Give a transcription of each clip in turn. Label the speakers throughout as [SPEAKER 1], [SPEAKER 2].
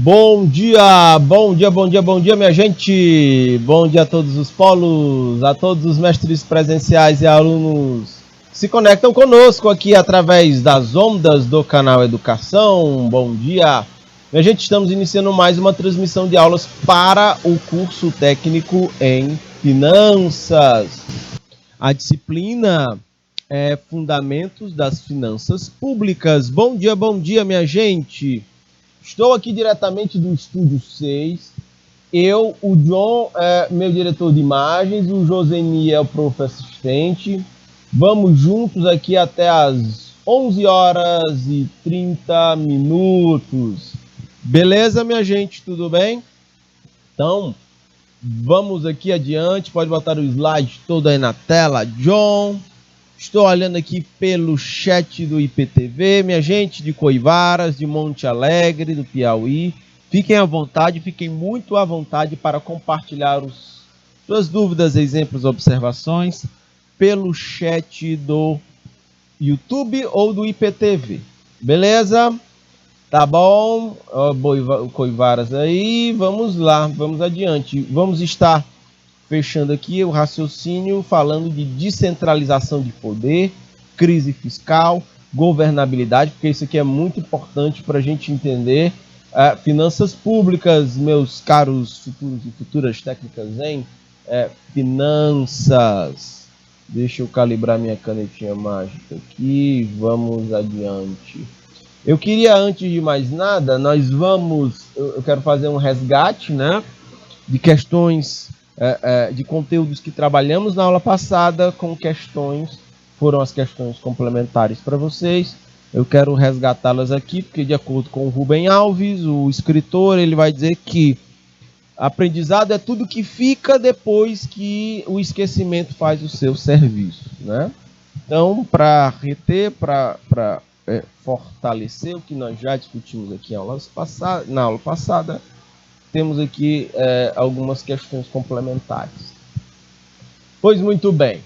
[SPEAKER 1] Bom dia, bom dia, bom dia, bom dia, minha gente. Bom dia a todos os polos, a todos os mestres presenciais e alunos que se conectam conosco aqui através das ondas do canal Educação. Bom dia. Minha gente, estamos iniciando mais uma transmissão de aulas para o curso técnico em Finanças. A disciplina é Fundamentos das Finanças Públicas. Bom dia, minha gente. Estou aqui diretamente do Estúdio 6. Eu, o John, meu diretor de imagens, o Joseni é o prof assistente. Vamos juntos aqui até as 11 horas e 30 minutos. Beleza, minha gente? Tudo bem? Então, vamos aqui adiante. Pode botar o slide todo aí na tela, John. Estou olhando aqui pelo chat do IPTV, minha gente de Coivaras, de Monte Alegre, do Piauí. Fiquem à vontade, fiquem muito à vontade para compartilhar suas dúvidas, exemplos, observações pelo chat do YouTube ou do IPTV. Beleza? Tá bom? Coivaras aí, vamos lá, vamos adiante. Vamos estar fechando aqui o raciocínio falando de descentralização de poder, crise fiscal, governabilidade, porque isso aqui é muito importante para a gente entender finanças públicas, meus caros futuros e futuras técnicas em finanças. Deixa eu calibrar minha canetinha mágica aqui, vamos adiante. Eu queria, antes de mais nada, eu quero fazer um resgate, né, de questões de conteúdos que trabalhamos na aula passada com foram as questões complementares para vocês. Eu quero resgatá-las aqui, porque de acordo com o Rubem Alves, o escritor, ele vai dizer que aprendizado é tudo que fica depois que o esquecimento faz o seu serviço, né? Então, para reter, para fortalecer o que nós já discutimos aqui na aula passada, temos aqui algumas questões complementares. Pois muito bem.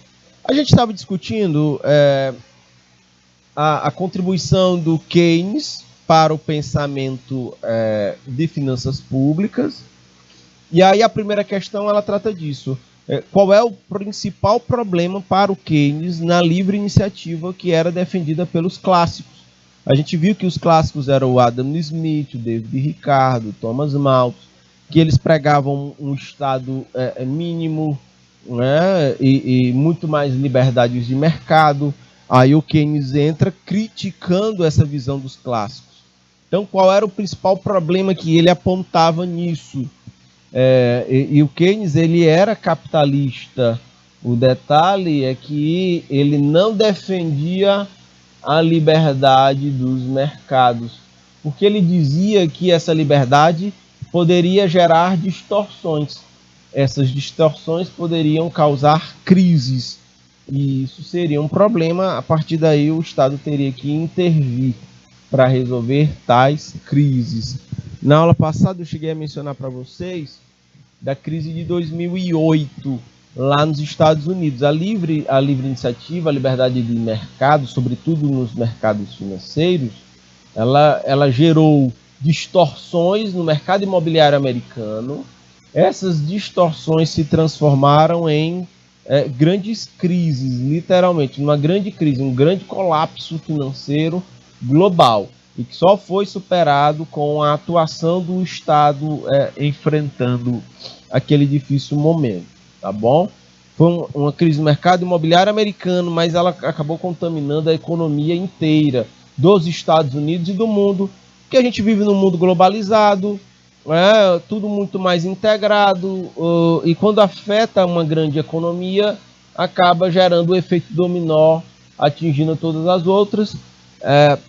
[SPEAKER 1] A gente estava discutindo a contribuição do Keynes para o pensamento de finanças públicas. E aí a primeira questão ela trata disso. Qual é o principal problema para o Keynes na livre iniciativa que era defendida pelos clássicos? A gente viu que os clássicos eram o Adam Smith, o David Ricardo, o Thomas Malthus, que eles pregavam um Estado mínimo, né, e muito mais liberdades de mercado. Aí o Keynes entra criticando essa visão dos clássicos. Então, qual era o principal problema que ele apontava nisso? E o Keynes ele era capitalista. O detalhe é que ele não defendia a liberdade dos mercados, porque ele dizia que essa liberdade poderia gerar distorções. Essas distorções poderiam causar crises, e isso seria um problema. A partir daí o Estado teria que intervir para resolver tais crises. Na aula passada eu cheguei a mencionar para vocês da crise de 2008, lá nos Estados Unidos. A livre iniciativa, a liberdade de mercado, sobretudo nos mercados financeiros, ela gerou distorções no mercado imobiliário americano. Essas distorções se transformaram em grandes crises, literalmente, uma grande crise, um grande colapso financeiro global, e que só foi superado com a atuação do Estado enfrentando aquele difícil momento, tá bom? Foi uma crise no mercado imobiliário americano, mas ela acabou contaminando a economia inteira dos Estados Unidos e do mundo, porque a gente vive num mundo globalizado, tudo muito mais integrado, e quando afeta uma grande economia, acaba gerando o efeito dominó, atingindo todas as outras.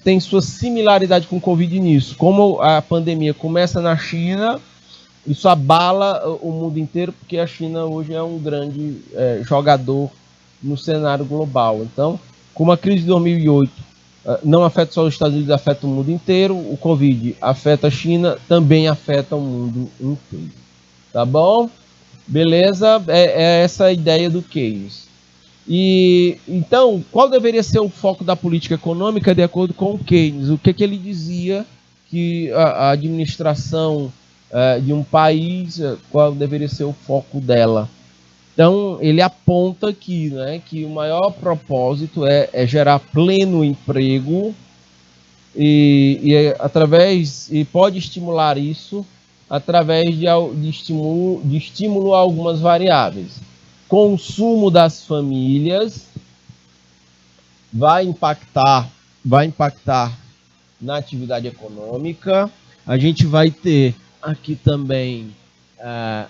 [SPEAKER 1] Tem sua similaridade com o Covid nisso. Como a pandemia começa na China, isso abala o mundo inteiro, porque a China hoje é um grande jogador no cenário global. Então, como a crise de 2008 não afeta só os Estados Unidos, afeta o mundo inteiro, o Covid afeta a China, também afeta o mundo inteiro. Tá bom? Beleza? É essa a ideia do Keynes. E então, qual deveria ser o foco da política econômica de acordo com o Keynes? O que ele dizia que a administração de um país, qual deveria ser o foco dela. Então, ele aponta aqui, né, que o maior propósito é gerar pleno emprego e pode estimular isso através de estímulo a algumas variáveis. Consumo das famílias vai impactar na atividade econômica. A gente vai ter aqui também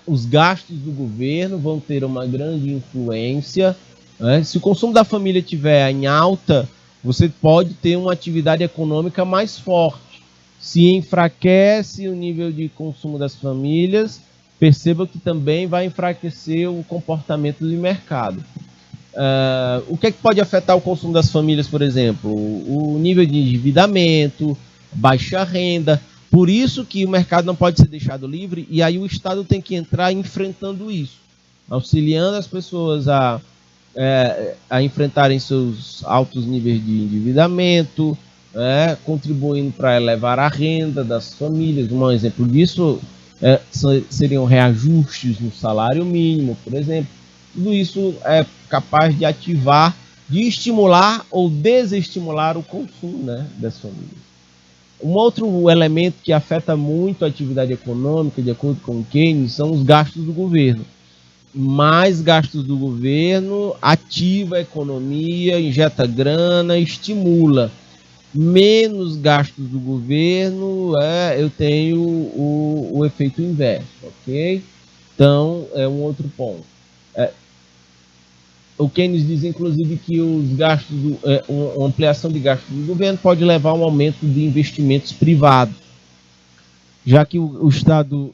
[SPEAKER 1] os gastos do governo vão ter uma grande influência. Né? Se o consumo da família estiver em alta, você pode ter uma atividade econômica mais forte. Se enfraquece o nível de consumo das famílias, perceba que também vai enfraquecer o comportamento do mercado. O que é que pode afetar o consumo das famílias, por exemplo? O nível de endividamento, baixa renda. Por isso que o mercado não pode ser deixado livre, e aí o Estado tem que entrar enfrentando isso, auxiliando as pessoas a enfrentarem seus altos níveis de endividamento, contribuindo para elevar a renda das famílias. Um exemplo disso seriam reajustes no salário mínimo, por exemplo. Tudo isso é capaz de ativar, de estimular ou desestimular o consumo, né, das famílias. Um outro elemento que afeta muito a atividade econômica, de acordo com o Keynes, são os gastos do governo. Mais gastos do governo ativa a economia, injeta grana, estimula. Menos gastos do governo, eu tenho o efeito inverso, ok? Então, é um outro ponto. O Keynes diz, inclusive, que os gastos, uma ampliação de gastos do governo pode levar a um aumento de investimentos privados, já que o Estado,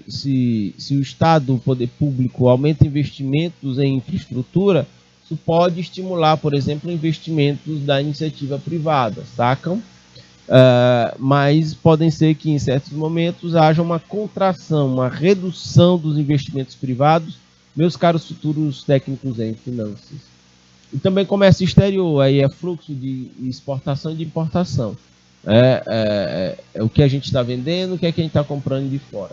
[SPEAKER 1] se o Estado, o poder público, aumenta investimentos em infraestrutura, isso pode estimular, por exemplo, investimentos da iniciativa privada, sacam? Mas podem ser que em certos momentos haja uma contração, uma redução dos investimentos privados, meus caros futuros técnicos em finanças. E também comércio exterior, aí é fluxo de exportação e de importação. É o que a gente está vendendo, o que é que a gente está comprando de fora.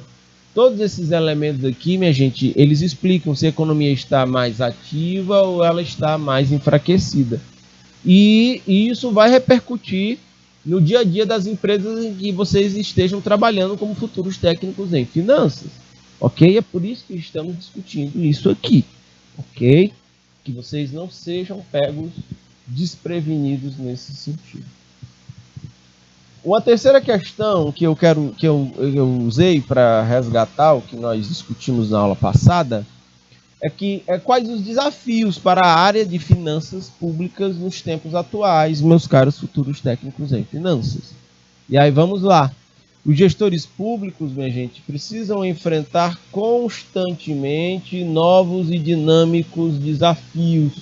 [SPEAKER 1] Todos esses elementos aqui, minha gente, eles explicam se a economia está mais ativa ou ela está mais enfraquecida. E isso vai repercutir no dia a dia das empresas em que vocês estejam trabalhando como futuros técnicos em finanças. Ok? É por isso que estamos discutindo isso aqui. Ok? Que vocês não sejam pegos desprevenidos nesse sentido. Uma terceira questão que eu usei para resgatar o que nós discutimos na aula passada é quais os desafios para a área de finanças públicas nos tempos atuais, meus caros futuros técnicos em finanças. E aí vamos lá. Os gestores públicos, minha gente, precisam enfrentar constantemente novos e dinâmicos desafios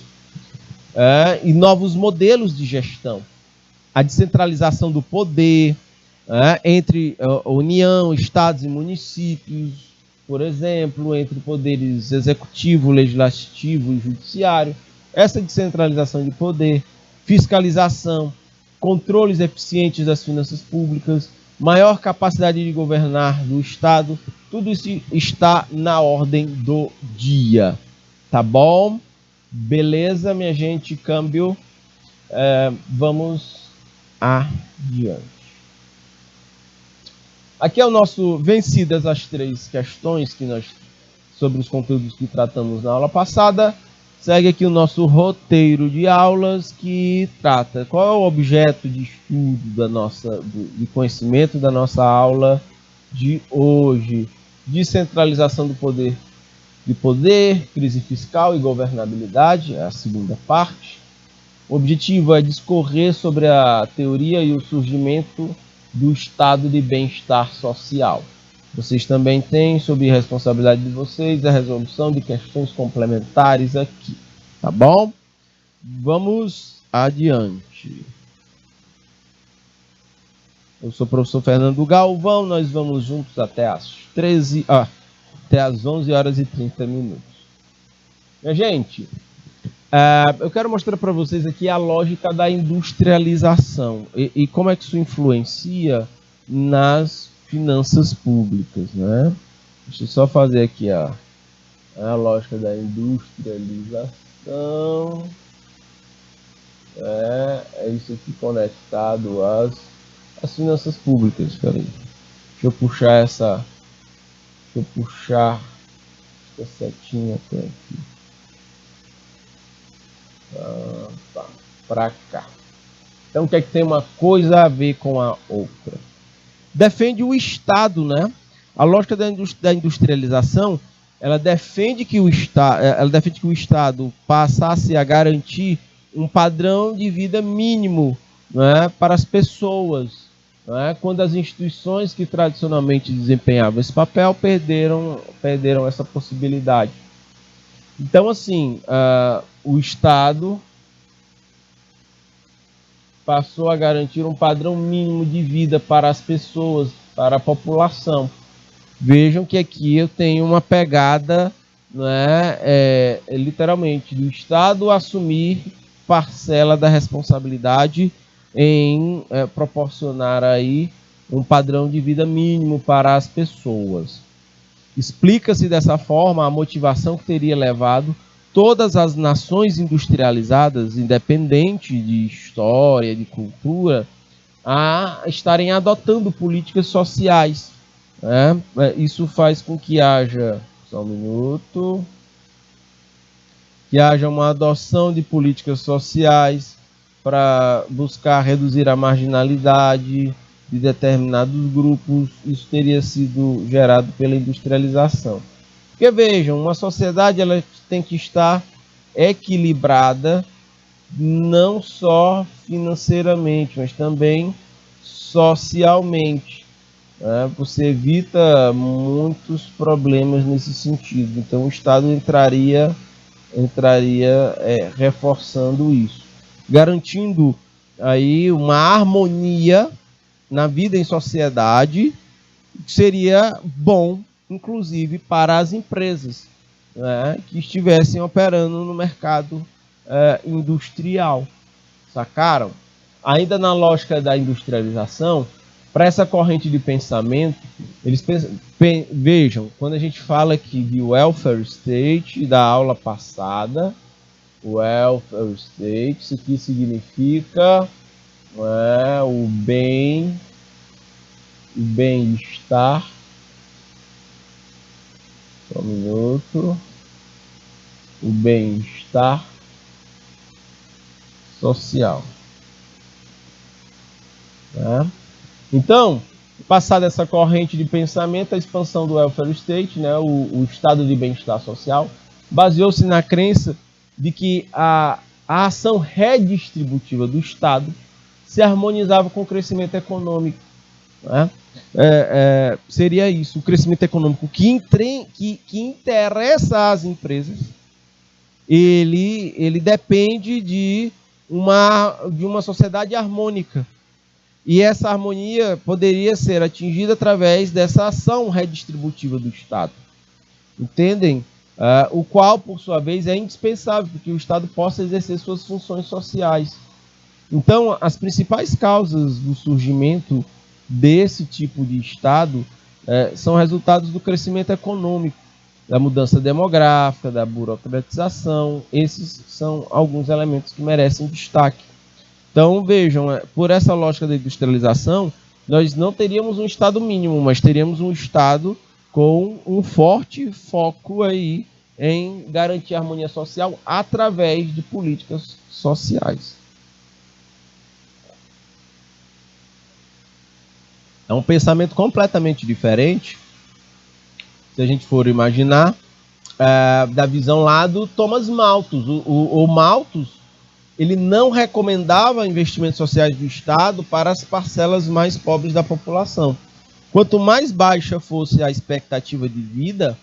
[SPEAKER 1] e novos modelos de gestão. A descentralização do poder entre a União, estados e municípios, por exemplo, entre poderes executivo, legislativo e judiciário. Essa descentralização de poder, fiscalização, controles eficientes das finanças públicas, maior capacidade de governar do Estado, tudo isso está na ordem do dia. Tá bom? Beleza, minha gente, câmbio. Vamos adiante. Aqui é o nosso vencidas as 3 questões que nós sobre os conteúdos que tratamos na aula passada. Segue aqui o nosso roteiro de aulas que trata qual é o objeto de estudo de conhecimento da nossa aula de hoje. Descentralização do poder, crise fiscal e governabilidade, é a segunda parte. O objetivo é discorrer sobre a teoria e o surgimento do estado de bem-estar social. Vocês também têm, sob responsabilidade de vocês, a resolução de questões complementares aqui. Tá bom? Vamos adiante. Eu sou o professor Fernando Galvão, nós vamos juntos até às 11 horas e 30 minutos. Minha gente, eu quero mostrar para vocês aqui a lógica da industrialização e como é que isso influencia nas finanças públicas, né? Deixa eu só fazer aqui a lógica da industrialização. É isso aqui conectado às finanças públicas. Peraí. Deixa eu puxar essa setinha até aqui. Tá, pra cá. Então, o que é que tem uma coisa a ver com a outra? Defende o Estado, né? A lógica da industrialização, ela defende que o Estado passasse a garantir um padrão de vida mínimo, né, para as pessoas, né, quando as instituições que tradicionalmente desempenhavam esse papel perderam essa possibilidade. Então, assim, o Estado passou a garantir um padrão mínimo de vida para as pessoas, para a população. Vejam que aqui eu tenho uma pegada, né, literalmente, do Estado assumir parcela da responsabilidade em proporcionar aí um padrão de vida mínimo para as pessoas. Explica-se dessa forma a motivação que teria levado todas as nações industrializadas, independente de história, de cultura, a estarem adotando políticas sociais. Isso faz com que haja, que haja uma adoção de políticas sociais para buscar reduzir a marginalidade de determinados grupos. Isso teria sido gerado pela industrialização. Porque vejam, uma sociedade ela tem que estar equilibrada não só financeiramente, mas também socialmente. Você evita muitos problemas nesse sentido. Então o Estado entraria reforçando isso, garantindo aí uma harmonia na vida em sociedade, que seria bom, inclusive, para as empresas, né, que estivessem operando no mercado industrial. Sacaram? Ainda na lógica da industrialização, para essa corrente de pensamento, eles vejam, quando a gente fala aqui de welfare state, da aula passada, welfare state, isso aqui significa o bem-estar. Só um minuto. O bem-estar social. Então, passada essa corrente de pensamento, a expansão do welfare state, né, o estado de bem-estar social, baseou-se na crença de que a ação redistributiva do Estado se harmonizava com o crescimento econômico. Né? Seria isso, o crescimento econômico que interessa às empresas, ele depende de uma sociedade harmônica. E essa harmonia poderia ser atingida através dessa ação redistributiva do Estado. Entendem? O qual, por sua vez, é indispensável para que o Estado possa exercer suas funções sociais. Então, as principais causas do surgimento desse tipo de Estado são resultados do crescimento econômico, da mudança demográfica, da burocratização. Esses são alguns elementos que merecem destaque. Então, vejam, por essa lógica da industrialização, nós não teríamos um Estado mínimo, mas teríamos um Estado com um forte foco aí em garantir a harmonia social através de políticas sociais. É um pensamento completamente diferente, se a gente for imaginar, da visão lá do Thomas Malthus. O Malthus, ele não recomendava investimentos sociais do Estado para as parcelas mais pobres da população. Quanto mais baixa fosse a expectativa de vida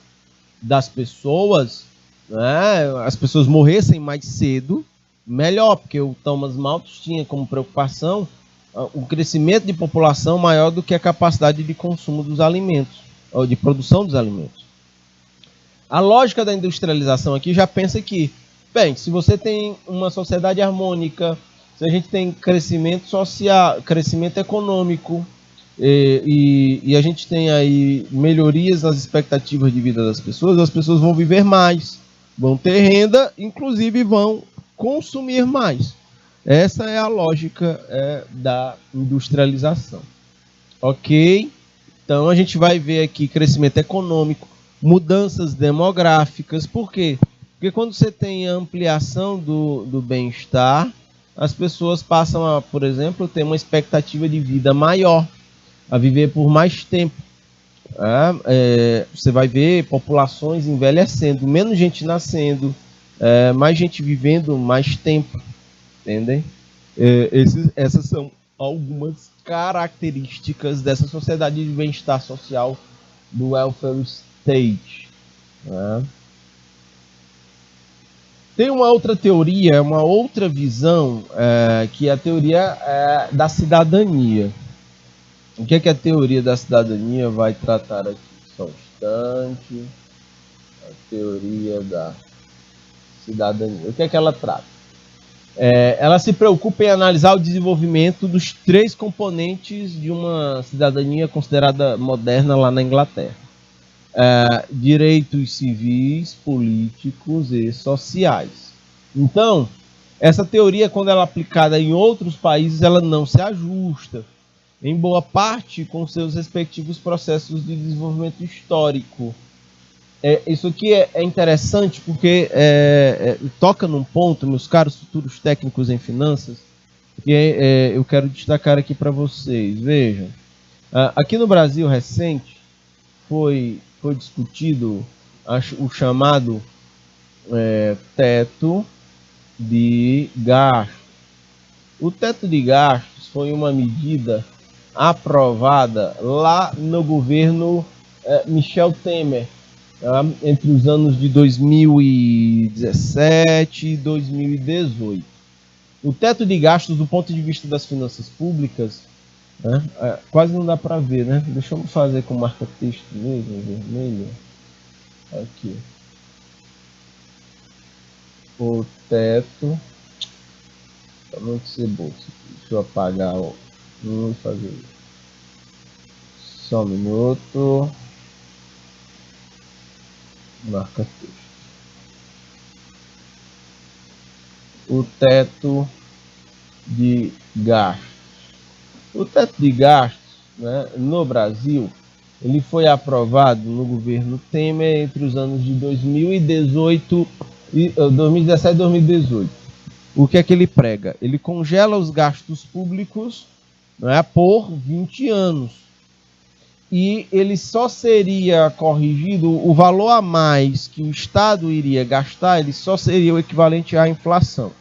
[SPEAKER 1] das pessoas, né, as pessoas morressem mais cedo, melhor, porque o Thomas Malthus tinha como preocupação o crescimento de população maior do que a capacidade de consumo dos alimentos, ou de produção dos alimentos. A lógica da industrialização aqui já pensa que, bem, se você tem uma sociedade harmônica, se a gente tem crescimento social, crescimento econômico, e a gente tem aí melhorias nas expectativas de vida das pessoas, as pessoas vão viver mais, vão ter renda, inclusive vão consumir mais. Essa é a lógica da industrialização. Ok? Então a gente vai ver aqui crescimento econômico, mudanças demográficas. Por quê? Porque quando você tem ampliação do bem-estar, as pessoas passam a, por exemplo, ter uma expectativa de vida maior, a viver por mais tempo. Você vai ver populações envelhecendo, menos gente nascendo, mais gente vivendo mais tempo, entendem? Essas são algumas características dessa sociedade de bem-estar social do welfare state. Né? Tem uma outra teoria, uma outra visão, que é a teoria da cidadania. O que é que a teoria da cidadania vai tratar aqui? Só um instante. A teoria da cidadania. O que é que ela trata? Ela se preocupa em analisar o desenvolvimento dos 3 componentes de uma cidadania considerada moderna lá na Inglaterra. Direitos civis, políticos e sociais. Então, essa teoria, quando ela é aplicada em outros países, ela não se ajusta, em boa parte com seus respectivos processos de desenvolvimento histórico. Isso aqui é interessante porque toca num ponto, meus caros futuros técnicos em finanças, que eu quero destacar aqui para vocês. Vejam, aqui no Brasil recente foi discutido o chamado teto de gastos. O teto de gastos foi uma medida aprovada lá no governo Michel Temer, entre os anos de 2017 e 2018. O teto de gastos, do ponto de vista das finanças públicas, quase não dá para ver, né? Deixa eu fazer com marca-texto mesmo, vermelho. Aqui. O teto. Tá muito ceboso. Deixa eu apagar e fazer isso. Só um minuto. Marca-texto. O teto de gastos. O teto de gastos, né, no Brasil, ele foi aprovado no governo Temer entre os anos de 2017 e 2018. O que é que ele prega? Ele congela os gastos públicos, né, por 20 anos. E ele só seria corrigido, o valor a mais que o Estado iria gastar, ele só seria o equivalente à inflação.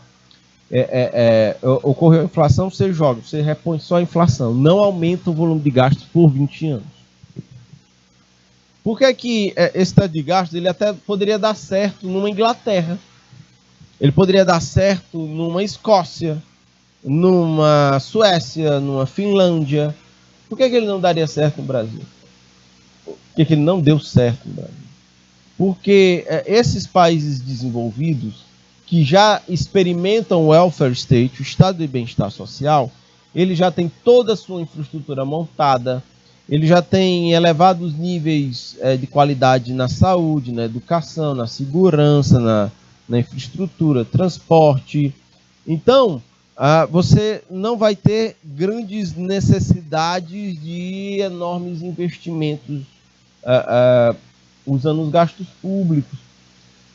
[SPEAKER 1] Ocorreu a inflação, você joga, você repõe só a inflação, não aumenta o volume de gastos por 20 anos. Por que que esse teto de gastos ele até poderia dar certo numa Inglaterra? Ele poderia dar certo numa Escócia, numa Suécia, numa Finlândia. Por que ele não daria certo no Brasil? Por que ele não deu certo no Brasil? Porque esses países desenvolvidos, que já experimentam o welfare state, o estado de bem-estar social, ele já tem toda a sua infraestrutura montada, ele já tem elevados níveis de qualidade na saúde, na educação, na segurança, na infraestrutura, transporte. Então, você não vai ter grandes necessidades de enormes investimentos usando os gastos públicos.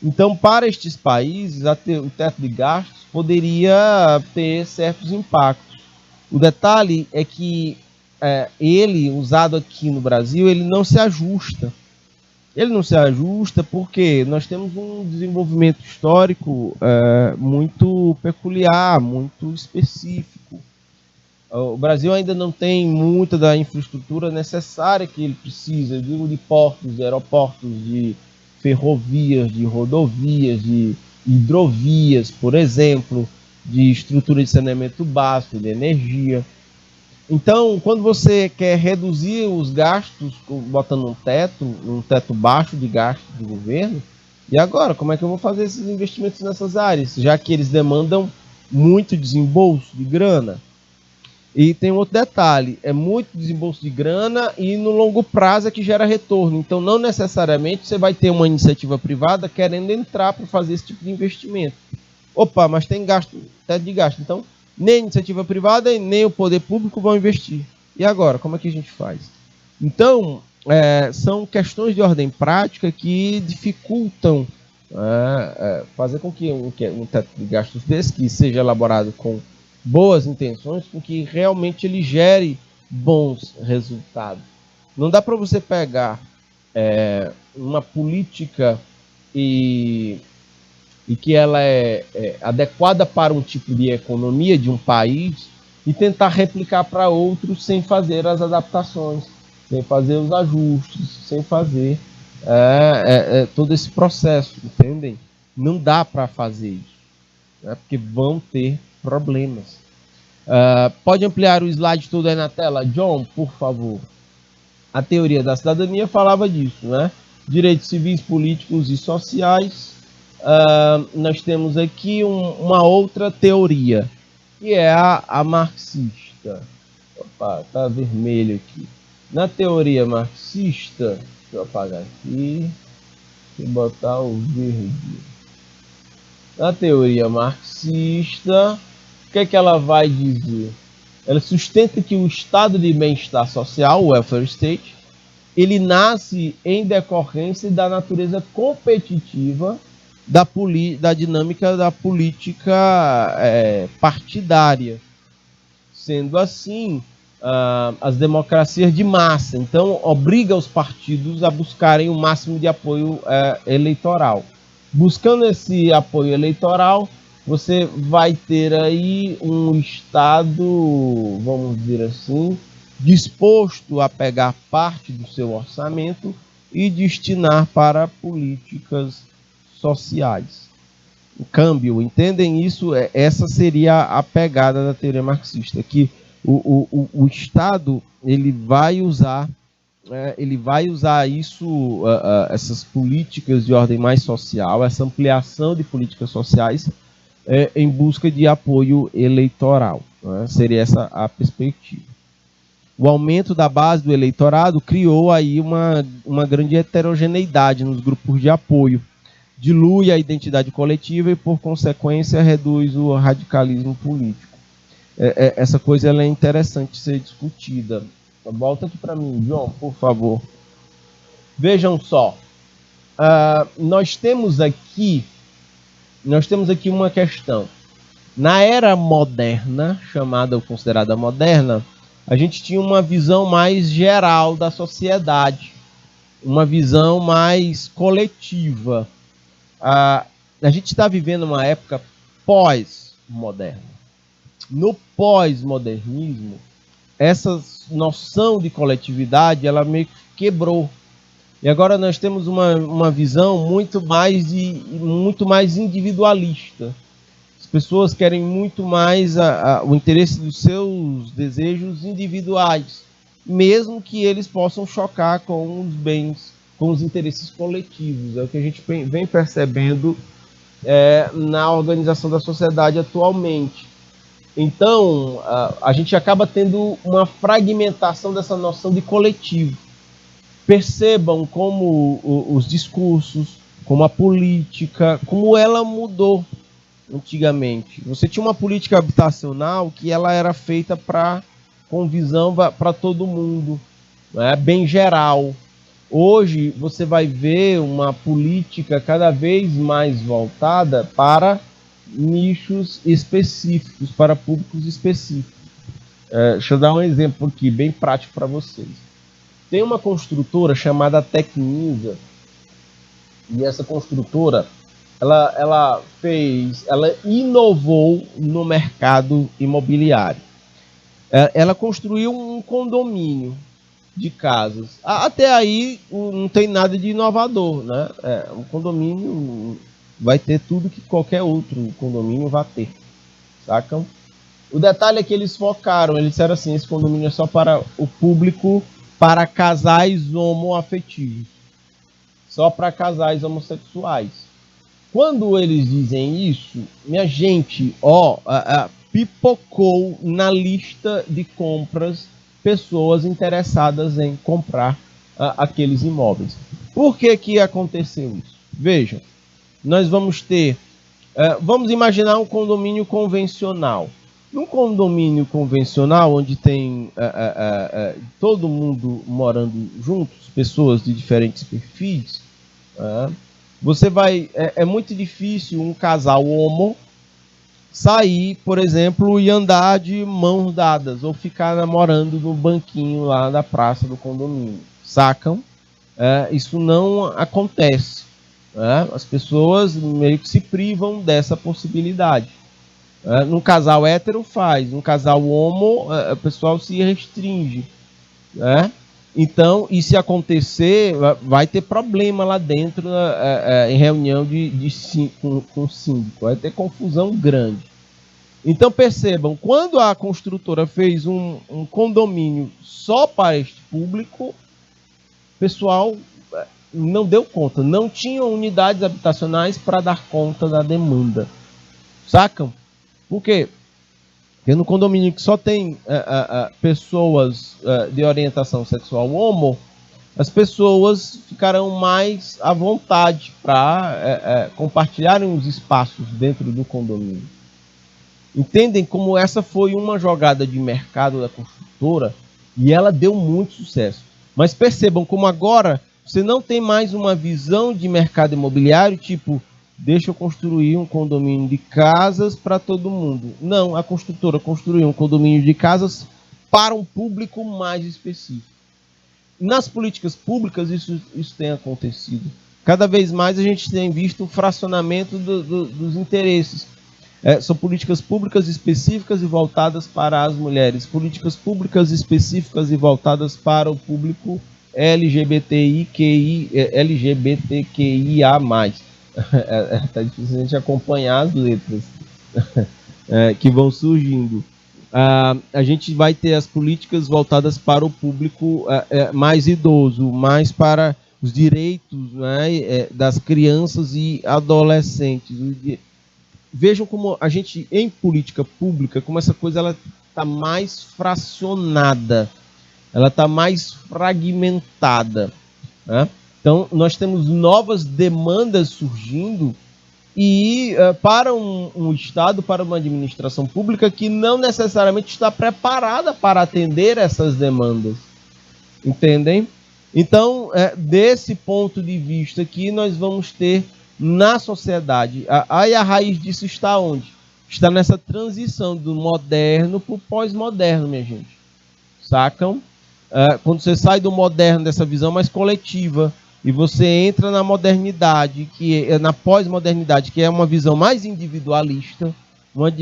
[SPEAKER 1] Então, para estes países, o teto de gastos poderia ter certos impactos. O detalhe é que ele, usado aqui no Brasil, ele não se ajusta. Ele não se ajusta porque nós temos um desenvolvimento histórico muito peculiar, muito específico. O Brasil ainda não tem muita da infraestrutura necessária que ele precisa, de portos, de aeroportos, de ferrovias, de rodovias, de hidrovias, por exemplo, de estrutura de saneamento básico, de energia. Então, quando você quer reduzir os gastos, botando um teto baixo de gastos do governo, e agora, como é que eu vou fazer esses investimentos nessas áreas, já que eles demandam muito desembolso de grana? E tem um outro detalhe, é muito desembolso de grana e no longo prazo é que gera retorno. Então não necessariamente você vai ter uma iniciativa privada querendo entrar para fazer esse tipo de investimento. Opa, mas tem gasto, teto de gasto. Então nem a iniciativa privada e nem o poder público vão investir. E agora, como é que a gente faz? Então, são questões de ordem prática que dificultam fazer com que um teto de gastos desse, que seja elaborado com boas intenções, com que realmente ele gere bons resultados. Não dá para você pegar uma política e que ela é adequada para um tipo de economia de um país e tentar replicar para outros sem fazer as adaptações, sem fazer os ajustes, sem fazer todo esse processo, entendem? Não dá para fazer isso, né? Porque vão ter problemas. Pode ampliar o slide todo aí na tela, John, por favor. A teoria da cidadania falava disso, né? Direitos civis, políticos e sociais. Nós temos aqui uma outra teoria, que é a marxista. Opa, tá vermelho aqui. Na teoria marxista, deixa eu apagar aqui e botar o verde. Na teoria marxista, o que é que ela vai dizer? Ela sustenta que o estado de bem-estar social, o welfare state, ele nasce em decorrência da natureza competitiva da dinâmica da política partidária. Sendo assim, as democracias de massa, então, obriga os partidos a buscarem o máximo de apoio eleitoral. Buscando esse apoio eleitoral, você vai ter aí um Estado, vamos dizer assim, disposto a pegar parte do seu orçamento e destinar para políticas sociais. O câmbio, entendem isso? Essa seria a pegada da teoria marxista, que o Estado ele vai usar isso, essas políticas de ordem mais social, essa ampliação de políticas sociais em busca de apoio eleitoral, né? Seria essa a perspectiva. O aumento da base do eleitorado criou aí uma grande heterogeneidade nos grupos de apoio, dilui a identidade coletiva e, por consequência, reduz o radicalismo político. Essa coisa ela é interessante ser discutida. Volta aqui para mim, João, por favor. Vejam só, nós temos aqui uma questão. Na era moderna, chamada ou considerada moderna, a gente tinha uma visão mais geral da sociedade, uma visão mais coletiva. A gente está vivendo uma época pós-moderna. No pós-modernismo, essa noção de coletividade ela meio que quebrou. E agora nós temos uma visão muito mais individualista. As pessoas querem muito mais o interesse dos seus desejos individuais, mesmo que eles possam chocar com os bens, com os interesses coletivos. É o que a gente vem percebendo na organização da sociedade atualmente. Então, a gente acaba tendo uma fragmentação dessa noção de coletivo. Percebam como os discursos, como a política, como ela mudou antigamente. Você tinha uma política habitacional que ela era feita com visão para todo mundo, né? Bem geral. Hoje você vai ver uma política cada vez mais voltada para nichos específicos, para públicos específicos. Deixa eu dar um exemplo aqui, bem prático para vocês. Tem uma construtora chamada Tecnisa, e essa construtora ela inovou no mercado imobiliário. Ela construiu um condomínio de casas. Até aí não tem nada de inovador, né? Um condomínio vai ter tudo que qualquer outro condomínio vai ter, sacam? O detalhe é que eles focaram, eles disseram assim, esse condomínio é só para o público, para casais homoafetivos, só para casais homossexuais. Quando eles dizem isso, minha gente, pipocou na lista de compras pessoas interessadas em comprar aqueles imóveis. Por que que aconteceu isso? Vejam, nós vamos ter, vamos imaginar um condomínio convencional. Num condomínio convencional, onde tem todo mundo morando juntos, pessoas de diferentes perfis, você vai, é muito difícil um casal homo sair, por exemplo, e andar de mãos dadas, ou ficar namorando no banquinho lá da praça do condomínio. Sacam? Isso não acontece. As pessoas meio que se privam dessa possibilidade. Num casal hétero faz, num casal homo, o pessoal se restringe. Então, e se acontecer, vai ter problema lá dentro em reunião com o síndico, vai ter confusão grande. Então percebam, quando a construtora fez um condomínio só para este público, o pessoal não deu conta, não tinham unidades habitacionais para dar conta da demanda. Sacam? Por quê? Porque no condomínio que só tem pessoas de orientação sexual homo, as pessoas ficarão mais à vontade para compartilharem os espaços dentro do condomínio. Entendem como essa foi uma jogada de mercado da construtora e ela deu muito sucesso. Mas percebam como agora você não tem mais uma visão de mercado imobiliário tipo, deixa eu construir um condomínio de casas para todo mundo. Não, a construtora construiu um condomínio de casas para um público mais específico. Nas políticas públicas isso tem acontecido. Cada vez mais a gente tem visto o fracionamento dos interesses. São políticas públicas específicas e voltadas para as mulheres. Políticas públicas específicas e voltadas para o público LGBTQIA+. Tá difícil a gente acompanhar as letras que vão surgindo. A gente vai ter as políticas voltadas para o público mais idoso, mais para os direitos, né, das crianças e adolescentes. Vejam como a gente, em política pública, como essa coisa ela está mais fracionada, ela está mais fragmentada. Então, nós temos novas demandas surgindo e para um Estado, para uma administração pública que não necessariamente está preparada para atender essas demandas. Entendem? Então, desse ponto de vista aqui, nós vamos ter na sociedade. Aí a raiz disso está onde? Está nessa transição do moderno para o pós-moderno, minha gente. Sacam? Quando você sai do moderno, dessa visão mais coletiva, e você entra na modernidade, na pós-modernidade, que é uma visão mais individualista, uma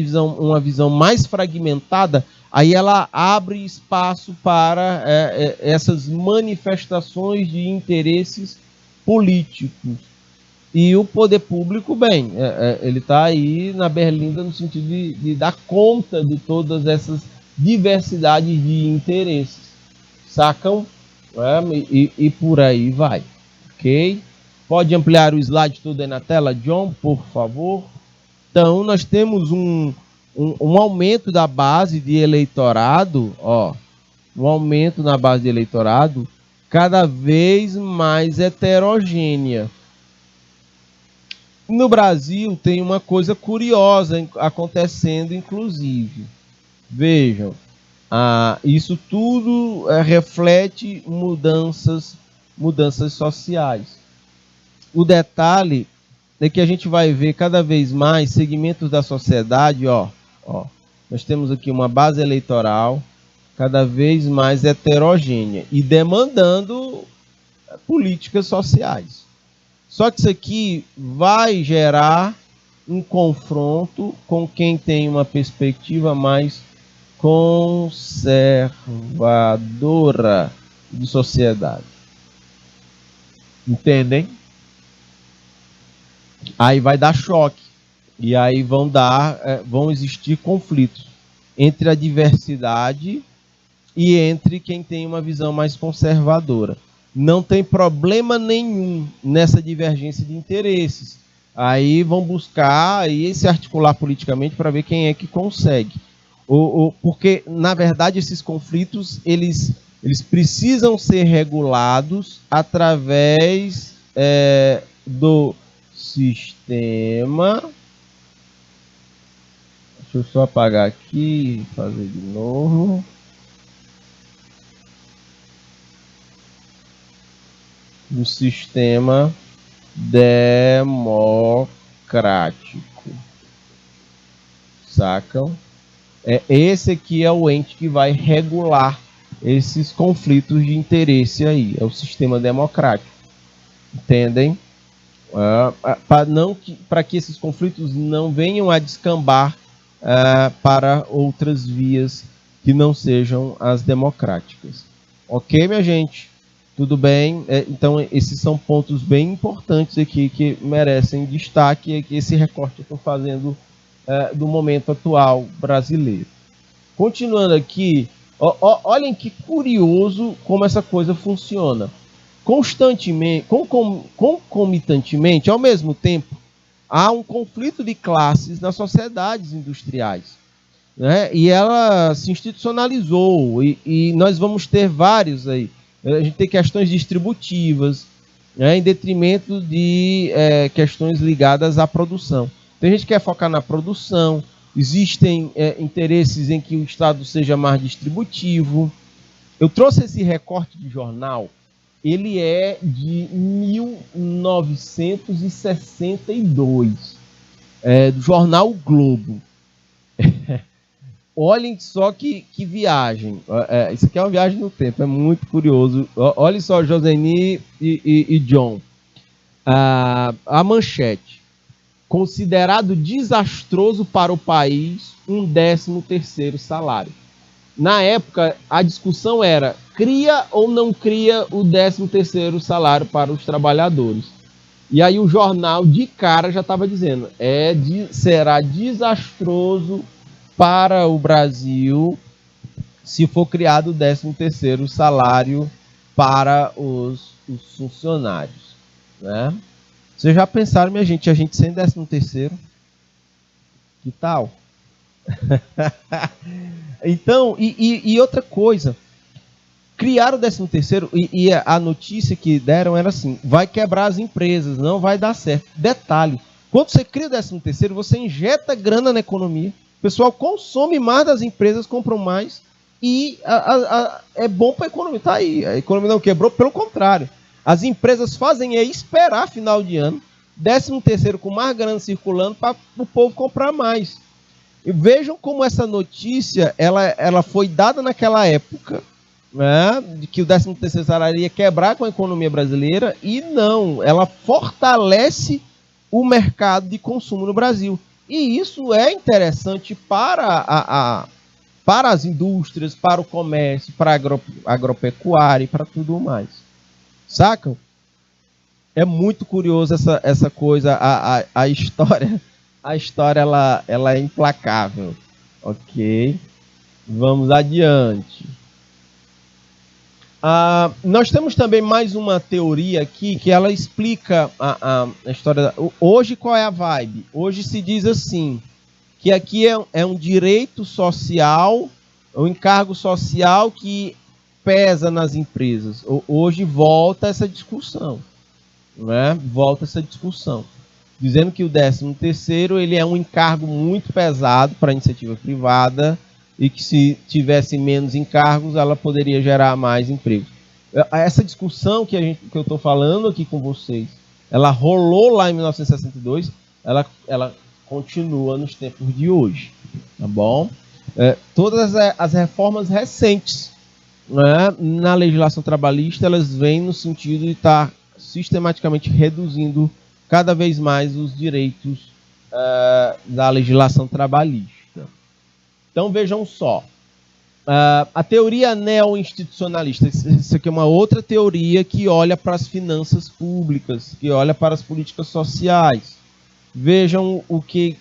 [SPEAKER 1] visão mais fragmentada, aí ela abre espaço para essas manifestações de interesses políticos. E o poder público, bem, ele está aí na berlinda no sentido de dar conta de todas essas diversidades de interesses. Sacam? E por aí vai. Ok? Pode ampliar o slide todo aí na tela, John, por favor? Então, nós temos um aumento da base de eleitorado, um aumento na base de eleitorado cada vez mais heterogênea. No Brasil tem uma coisa curiosa acontecendo, inclusive. Vejam, isso tudo reflete mudanças sociais. O detalhe é que a gente vai ver cada vez mais segmentos da sociedade, nós temos aqui uma base eleitoral cada vez mais heterogênea e demandando políticas sociais. Só que isso aqui vai gerar um confronto com quem tem uma perspectiva mais conservadora de sociedade. Entendem? Aí vai dar choque. E aí vão existir conflitos entre a diversidade e entre quem tem uma visão mais conservadora. Não tem problema nenhum nessa divergência de interesses. Aí vão buscar e se articular politicamente para ver quem é que consegue. Porque, na verdade, esses conflitos, eles precisam ser regulados através do sistema. Deixa eu só apagar aqui, fazer de novo. Do sistema democrático. Sacam? Esse aqui é o ente que vai regular esses conflitos de interesse aí. É o sistema democrático. Entendem? Para que esses conflitos não venham a descambar para outras vias que não sejam as democráticas. Ok, minha gente? Tudo bem? Então, esses são pontos bem importantes aqui que merecem destaque, que esse recorte que eu estou fazendo do momento atual brasileiro. Continuando aqui, olhem que curioso como essa coisa funciona. Concomitantemente, ao mesmo tempo, há um conflito de classes nas sociedades industriais, né? E ela se institucionalizou, e nós vamos ter vários aí. A gente tem questões distributivas, né, em detrimento de questões ligadas à produção. Então a gente quer focar na produção, existem interesses em que o Estado seja mais distributivo. Eu trouxe esse recorte de jornal, ele é de 1962, do jornal o Globo. Olhem só que viagem. Isso aqui é uma viagem no tempo, é muito curioso. Olhem só, Joseni e John. A manchete. Considerado desastroso para o país, 13º salário. Na época, a discussão era: cria ou não cria o 13º salário para os trabalhadores? E aí o jornal de cara já estava dizendo: será desastroso para o Brasil se for criado o 13º salário para os funcionários, né? Vocês já pensaram, minha gente, a gente sem 13º? Que tal? Então, e outra coisa, criar o 13º, e a notícia que deram era assim: vai quebrar as empresas, não vai dar certo. Detalhe, quando você cria o 13º, você injeta grana na economia, o pessoal consome mais das empresas, compram mais, e é bom para a economia. Tá aí, a economia não quebrou, pelo contrário. As empresas fazem esperar final de ano, 13º com mais grana circulando para o povo comprar mais. E vejam como essa notícia ela foi dada naquela época, né, de que o 13º salário ia quebrar com a economia brasileira, e não, ela fortalece o mercado de consumo no Brasil. E isso é interessante para as indústrias, para o comércio, para a agropecuária e para tudo mais. Sacam? É muito curioso essa coisa, a história. A história ela é implacável. Ok? Vamos adiante. Nós temos também mais uma teoria aqui que ela explica a história. Hoje, qual é a vibe? Hoje se diz assim, que aqui é um direito social, um encargo social que pesa nas empresas. Hoje volta essa discussão, né? Volta essa discussão, dizendo que o 13º ele é um encargo muito pesado para a iniciativa privada, e que se tivesse menos encargos, ela poderia gerar mais emprego. Essa discussão que eu estou falando aqui com vocês, ela rolou lá em 1962, ela continua nos tempos de hoje, tá bom? Todas as reformas recentes, né, na legislação trabalhista, elas vêm no sentido de estar sistematicamente reduzindo cada vez mais os direitos da legislação trabalhista. Então vejam só, a teoria neo-institucionalista, isso aqui é uma outra teoria que olha para as finanças públicas, que olha para as políticas sociais. Vejam o que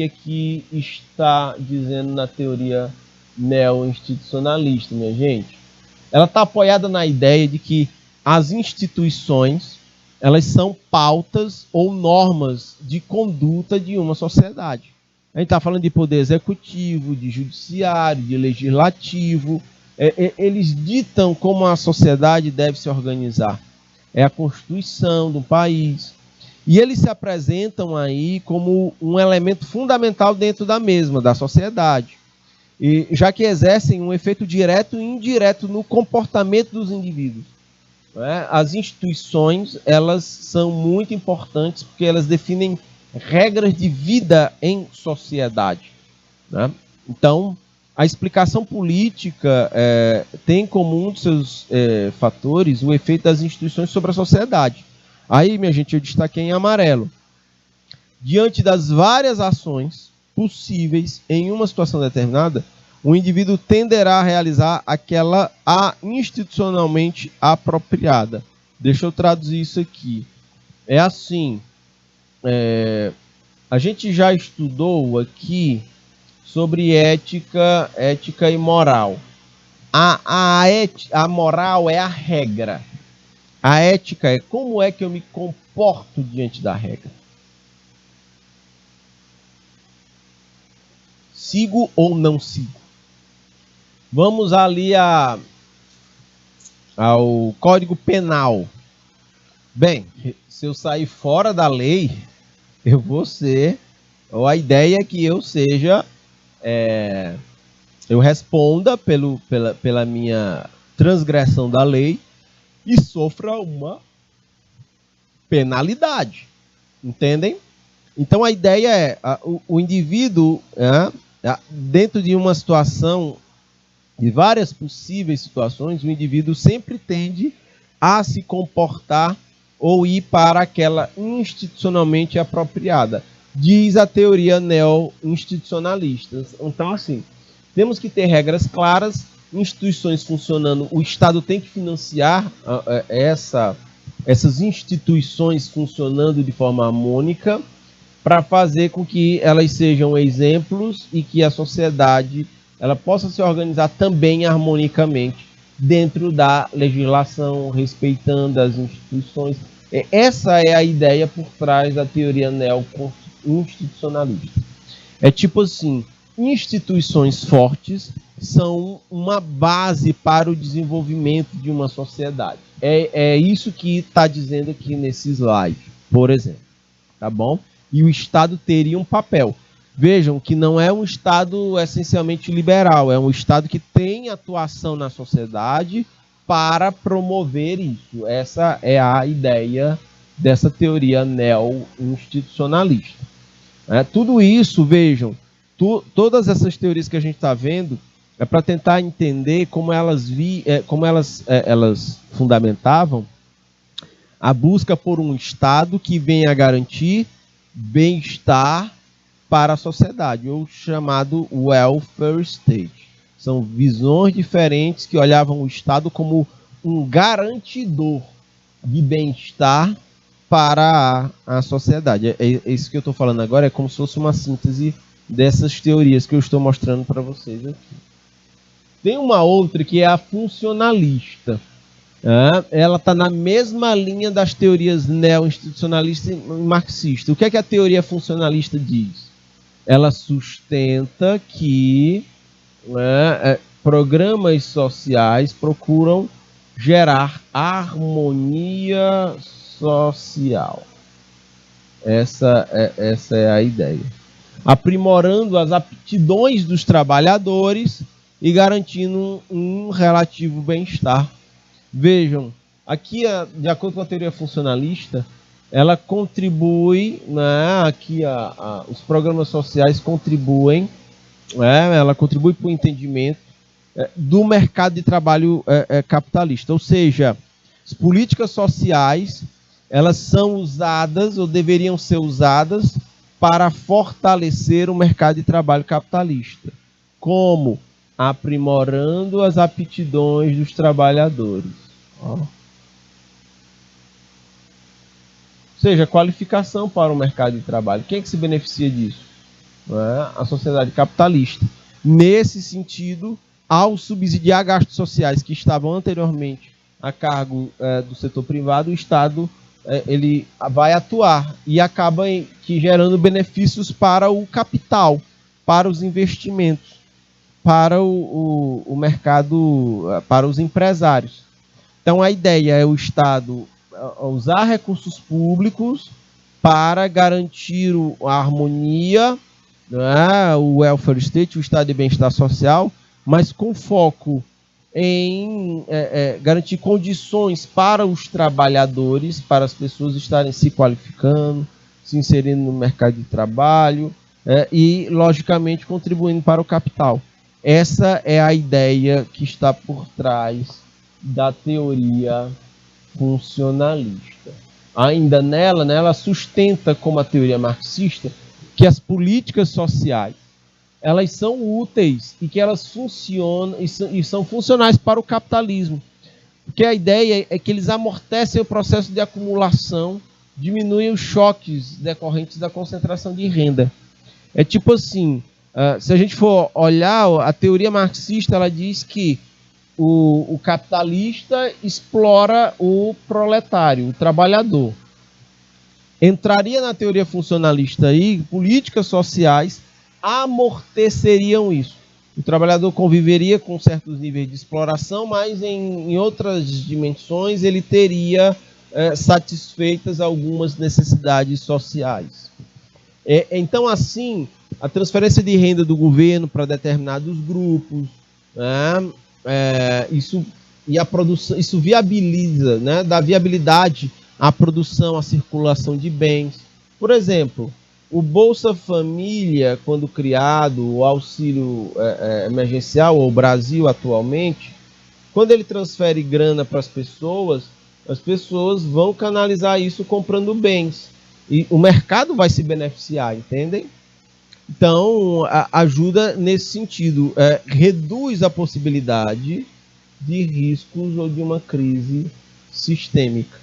[SPEAKER 1] aqui está dizendo na teoria neo-institucionalista, minha gente. Ela está apoiada na ideia de que as instituições, elas são pautas ou normas de conduta de uma sociedade. A gente está falando de poder executivo, de judiciário, de legislativo. Eles ditam como a sociedade deve se organizar. É a constituição do país. E eles se apresentam aí como um elemento fundamental dentro da mesma, da sociedade. E, já que exercem um efeito direto e indireto no comportamento dos indivíduos. As instituições, elas são muito importantes porque elas definem regras de vida em sociedade. Então, a explicação política tem como um dos seus fatores o efeito das instituições sobre a sociedade. Aí, minha gente, eu destaquei em amarelo. Diante das várias ações possíveis em uma situação determinada, o indivíduo tenderá a realizar aquela institucionalmente apropriada. Deixa eu traduzir isso aqui. É assim, a gente já estudou aqui sobre ética e moral. A moral é a regra. A ética é como é que eu me comporto diante da regra. Sigo ou não sigo? Vamos ali ao Código Penal. Bem, se eu sair fora da lei, eu vou ser, ou a ideia é que eu seja, eu responda pela minha transgressão da lei e sofra uma penalidade. Entendem? Então a ideia é, o indivíduo, dentro de uma situação, de várias possíveis situações, o indivíduo sempre tende a se comportar ou ir para aquela institucionalmente apropriada. Diz a teoria neo-institucionalista. Então, assim, temos que ter regras claras, instituições funcionando, o Estado tem que financiar essas instituições funcionando de forma harmônica para fazer com que elas sejam exemplos e que a sociedade ela possa se organizar também harmonicamente dentro da legislação, respeitando as instituições. Essa é a ideia por trás da teoria neo-institucionalista. É tipo assim, instituições fortes são uma base para o desenvolvimento de uma sociedade. É isso que está dizendo aqui nesse slide, por exemplo. Tá bom? E o Estado teria um papel. Vejam que não é um Estado essencialmente liberal, é um Estado que tem atuação na sociedade para promover isso. Essa é a ideia dessa teoria neo-institucionalista. Tudo isso, vejam, todas essas teorias que a gente está vendo é para tentar entender como elas fundamentavam a busca por um Estado que venha a garantir bem-estar para a sociedade, ou chamado welfare state. São visões diferentes que olhavam o Estado como um garantidor de bem-estar para a sociedade. Isso que eu estou falando agora é como se fosse uma síntese dessas teorias que eu estou mostrando para vocês aqui. Tem uma outra que é a funcionalista. Ela está na mesma linha das teorias neo-institucionalistas e marxistas. O que é que a teoria funcionalista diz? Ela sustenta que programas sociais procuram gerar harmonia social. Essa é a ideia. Aprimorando as aptidões dos trabalhadores e garantindo um relativo bem-estar. Vejam, aqui, de acordo com a teoria funcionalista, ela contribui, os programas sociais contribuem, ela contribui para o entendimento do mercado de trabalho capitalista. Ou seja, as políticas sociais, elas são usadas, ou deveriam ser usadas, para fortalecer o mercado de trabalho capitalista. Como? Aprimorando as aptidões dos trabalhadores. Ou seja, qualificação para o mercado de trabalho. Quem é que se beneficia disso? A sociedade capitalista. Nesse sentido, ao subsidiar gastos sociais que estavam anteriormente a cargo do setor privado, o Estado ele vai atuar e acaba que gerando benefícios para o capital, para os investimentos, para o mercado, para os empresários. Então a ideia é o Estado usar recursos públicos para garantir a harmonia, né, o welfare state, o estado de bem-estar social, mas com foco em garantir condições para os trabalhadores, para as pessoas estarem se qualificando, se inserindo no mercado de trabalho e, logicamente, contribuindo para o capital. Essa é a ideia que está por trás da teoria funcionalista. Ainda nela, né, ela sustenta, como a teoria marxista, que as políticas sociais elas são úteis e que elas funcionam e são funcionais para o capitalismo. Porque a ideia é que eles amortecem o processo de acumulação, diminuem os choques decorrentes da concentração de renda. É tipo assim, se a gente for olhar a teoria marxista, ela diz que o capitalista explora o proletário, o trabalhador. Entraria na teoria funcionalista aí, políticas sociais amorteceriam isso. O trabalhador conviveria com certos níveis de exploração, mas em outras dimensões ele teria satisfeitas algumas necessidades sociais. Então, assim, a transferência de renda do governo para determinados grupos, né, isso viabiliza, né, dá viabilidade à produção, à circulação de bens. Por exemplo, o Bolsa Família, quando criado, o auxílio emergencial, ou o Brasil atualmente, quando ele transfere grana para as pessoas vão canalizar isso comprando bens. E o mercado vai se beneficiar, entendem? Então, ajuda nesse sentido. Reduz a possibilidade de riscos ou de uma crise sistêmica.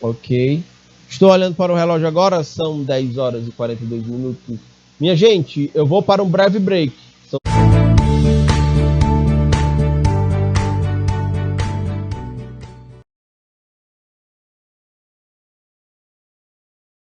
[SPEAKER 1] Ok? Estou olhando para o relógio agora, são 10 horas e 42 minutos. Minha gente, eu vou para um breve break.